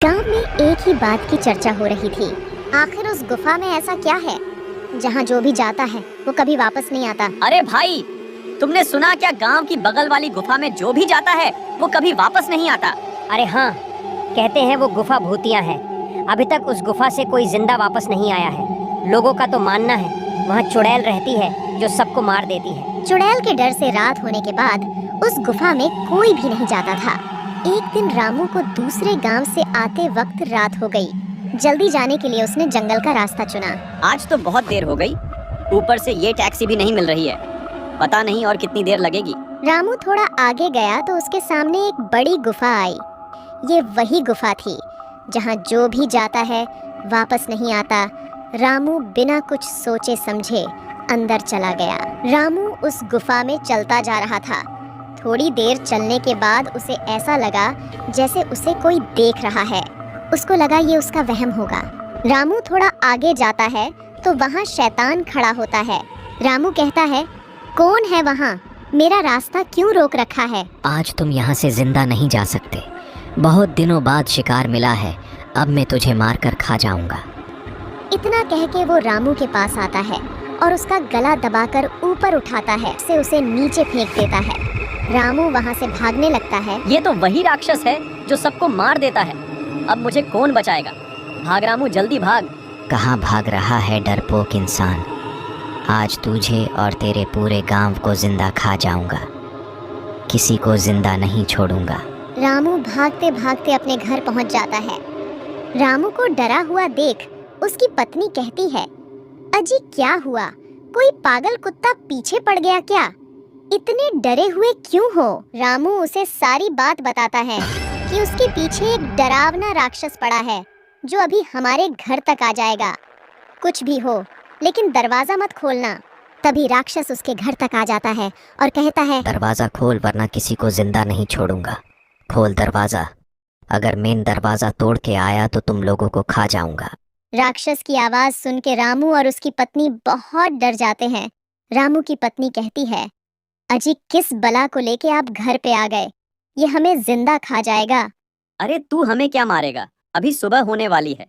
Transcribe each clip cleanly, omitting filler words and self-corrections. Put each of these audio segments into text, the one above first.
गांव में एक ही बात की चर्चा हो रही थी। आखिर उस गुफा में ऐसा क्या है जहां जो भी जाता है वो कभी वापस नहीं आता। अरे भाई, तुमने सुना क्या? गांव की बगल वाली गुफा में जो भी जाता है वो कभी वापस नहीं आता। अरे हाँ, कहते हैं वो गुफा भूतिया है। अभी तक उस गुफा से कोई जिंदा वापस नहीं आया है। लोगों का तो मानना है वहाँ चुड़ैल रहती है जो सबको मार देती है। चुड़ैल के डर से रात होने के बाद उस गुफा में कोई भी नहीं जाता था। एक दिन रामू को दूसरे गांव से आते वक्त रात हो गई। जल्दी जाने के लिए उसने जंगल का रास्ता चुना। आज तो बहुत देर हो गई, ऊपर से ये टैक्सी भी नहीं मिल रही है। पता नहीं और कितनी देर लगेगी। रामू थोड़ा आगे गया तो उसके सामने एक बड़ी गुफा आई। ये वही गुफा थी जहां जो भी जाता है वापस नहीं आता। रामू बिना कुछ सोचे समझे अंदर चला गया। रामू उस गुफा में चलता जा रहा था। थोड़ी देर चलने के बाद उसे ऐसा लगा जैसे उसे कोई देख रहा है। उसको लगा ये उसका वहम होगा। रामू थोड़ा आगे जाता है तो वहाँ शैतान खड़ा होता है। रामू कहता है, कौन है वहाँ? मेरा रास्ता क्यों रोक रखा है? आज तुम यहाँ से जिंदा नहीं जा सकते। बहुत दिनों बाद शिकार मिला है, अब मैं तुझे मार कर खा जाऊंगा। इतना कह के वो रामू के पास आता है और उसका गला दबाकर ऊपर उठाता है, से उसे नीचे फेंक देता है। रामू वहाँ से भागने लगता है। ये तो वही राक्षस है जो सबको मार देता है। अब मुझे कौन बचाएगा? भाग रामू, जल्दी भाग। कहाँ भाग रहा है डरपोक इंसान? आज तुझे और तेरे पूरे गांव को जिंदा खा जाऊंगा। किसी को जिंदा नहीं छोड़ूंगा। रामू भागते भागते अपने घर पहुंच जाता है। रामू को डरा हुआ देख उसकी पत्नी कहती है, अजी क्या हुआ? कोई पागल कुत्ता पीछे पड़ गया क्या? इतने डरे हुए क्यों हो? रामू उसे सारी बात बताता है कि उसके पीछे एक डरावना राक्षस पड़ा है जो अभी हमारे घर तक आ जाएगा। कुछ भी हो लेकिन दरवाजा मत खोलना। तभी राक्षस उसके घर तक आ जाता है और कहता है, दरवाजा खोल वरना किसी को जिंदा नहीं छोड़ूंगा। खोल दरवाजा, अगर मेन दरवाजा तोड़ के आया तो तुम लोगों को खा जाऊंगा। राक्षस की आवाज सुन के रामू और उसकी पत्नी बहुत डर जाते हैं। रामू की पत्नी कहती है, अजी किस बला को लेके आप घर पे आ गए? ये हमें जिंदा खा जाएगा। अरे तू हमें क्या मारेगा? अभी सुबह होने वाली है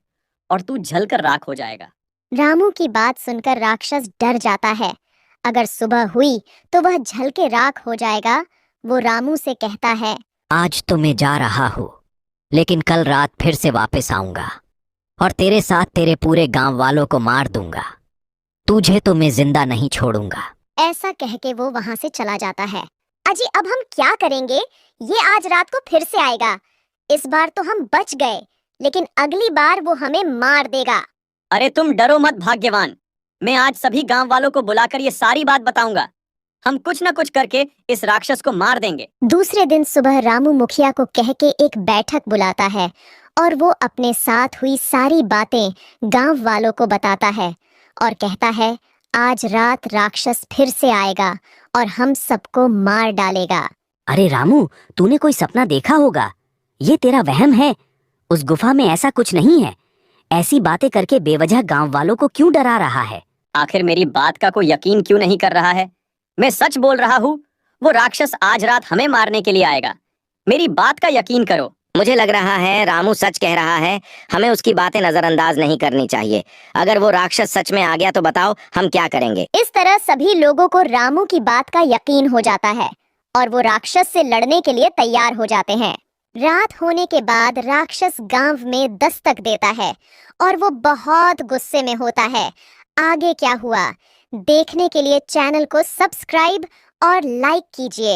और तू जलकर राख हो जाएगा। रामू की बात सुनकर राक्षस डर जाता है। अगर सुबह हुई तो वह जल के राख हो जाएगा। वो रामू से कहता है, आज तो मैं जा रहा हूँ, लेकिन कल रात फिर से वापस आऊंगा और तेरे साथ तेरे पूरे गांव वालों को मार दूंगा। तुझे तो मैं जिंदा नहीं छोड़ूंगा। ऐसा कह के वो वहाँ से चला जाता है। अजी अब हम क्या करेंगे? ये आज रात को फिर से आएगा। इस बार तो हम बच गए, लेकिन अगली बार वो हमें मार देगा। अरे तुम डरो मत भाग्यवान, मैं आज सभी गांव वालों को बुलाकर ये सारी बात बताऊंगा। हम कुछ न कुछ करके इस राक्षस को मार देंगे। दूसरे दिन सुबह रामू मुखिया को कह के एक बैठक बुलाता है और वो अपने साथ हुई सारी बातें गांव वालों को बताता है और कहता है, आज रात राक्षस फिर से आएगा और हम सबको मार डालेगा। अरे रामू, तूने कोई सपना देखा होगा। ये तेरा वहम है। उस गुफा में ऐसा कुछ नहीं है। ऐसी बातें करके बेवजह गांव वालों को क्यों डरा रहा है? आखिर मेरी बात का कोई यकीन क्यों नहीं कर रहा है? मैं सच बोल रहा हूँ। वो राक्षस आज रात हमें मारने के लिए आएगा। मेरी बात का यकीन करो। मुझे लग रहा है रामू सच कह रहा है। हमें उसकी बातें नजरअंदाज नहीं करनी चाहिए। अगर वो राक्षस सच में आ गया तो बताओ हम क्या करेंगे। इस तरह सभी लोगों को रामू की बात का यकीन हो जाता है और वो राक्षस से लड़ने के लिए तैयार हो जाते हैं। रात होने के बाद राक्षस गांव में दस्तक देता है और वो बहुत गुस्से में होता है। आगे क्या हुआ देखने के लिए चैनल को सब्सक्राइब और लाइक कीजिए।